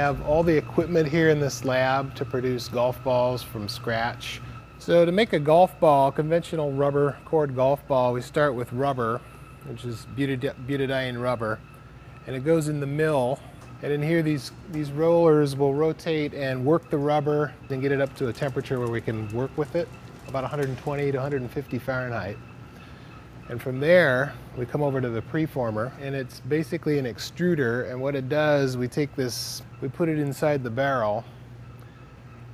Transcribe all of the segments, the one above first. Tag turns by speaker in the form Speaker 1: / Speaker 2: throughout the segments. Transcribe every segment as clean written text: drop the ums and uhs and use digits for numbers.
Speaker 1: have all the equipment here in this lab to produce golf balls from scratch. So to make a golf ball, conventional rubber cord golf ball, we start with rubber, which is butadiene rubber, and it goes in the mill. And in here, these rollers will rotate and work the rubber and get it up to a temperature where we can work with it, about 120 to 150 Fahrenheit. And from there, we come over to the preformer, and it's basically an extruder. And what it does, we take this, we put it inside the barrel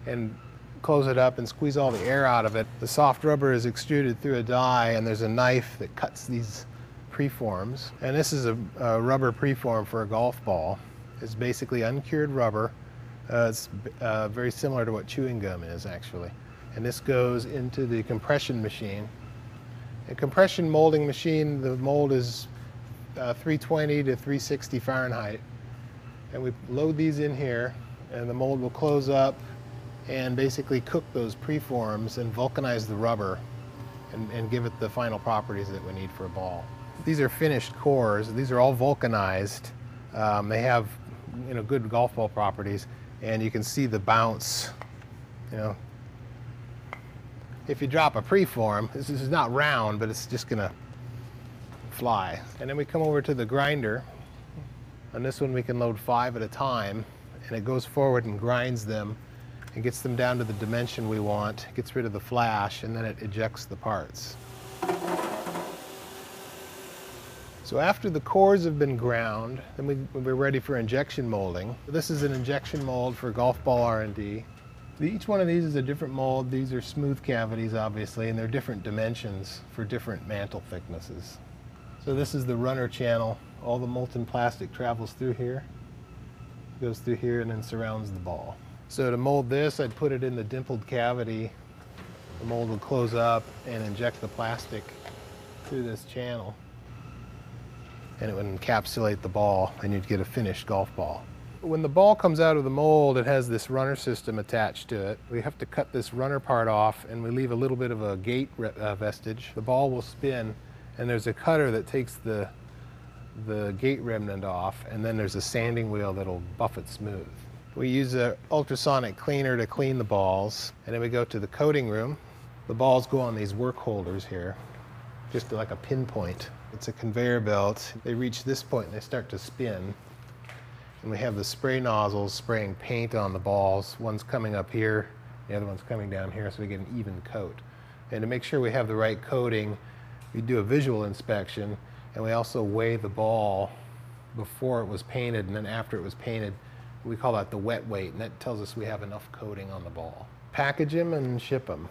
Speaker 1: and close it up and squeeze all the air out of it. The soft rubber is extruded through a die, and there's a knife that cuts these preforms. And this is a rubber preform for a golf ball. It's basically uncured rubber. It's very similar to what chewing gum is, actually. And this goes into the compression machine. A compression molding machine, the mold is 320 to 360 Fahrenheit. And we load these in here, and the mold will close up and basically cook those preforms and vulcanize the rubber and give it the final properties that we need for a ball. These are finished cores. These are all vulcanized. They have, good golf ball properties, and you can see the bounce. If you drop a preform, this is not round, but it's just gonna fly. And then we come over to the grinder. On this one we can load 5 at a time, and it goes forward and grinds them and gets them down to the dimension we want, gets rid of the flash, and then it ejects the parts. So after the cores have been ground, then we're ready for injection molding. This is an injection mold for golf ball R&D. Each one of these is a different mold. These are smooth cavities, obviously, and they're different dimensions for different mantle thicknesses. So this is the runner channel. All the molten plastic travels through here, goes through here, and then surrounds the ball. So to mold this, I'd put it in the dimpled cavity. The mold would close up and inject the plastic through this channel, and it would encapsulate the ball, and you'd get a finished golf ball. When the ball comes out of the mold, it has this runner system attached to it. We have to cut this runner part off, and we leave a little bit of a gate vestige. The ball will spin, and there's a cutter that takes the gate remnant off, and then there's a sanding wheel that'll buff it smooth. We use an ultrasonic cleaner to clean the balls, and then we go to the coating room. The balls go on these work holders here, just like a pinpoint. It's a conveyor belt. They reach this point and they start to spin. And we have the spray nozzles spraying paint on the balls. One's coming up here, the other one's coming down here, so we get an even coat. And to make sure we have the right coating, we do a visual inspection, and we also weigh the ball before it was painted and then after it was painted. We call that the wet weight, and that tells us we have enough coating on the ball. Package them and ship them.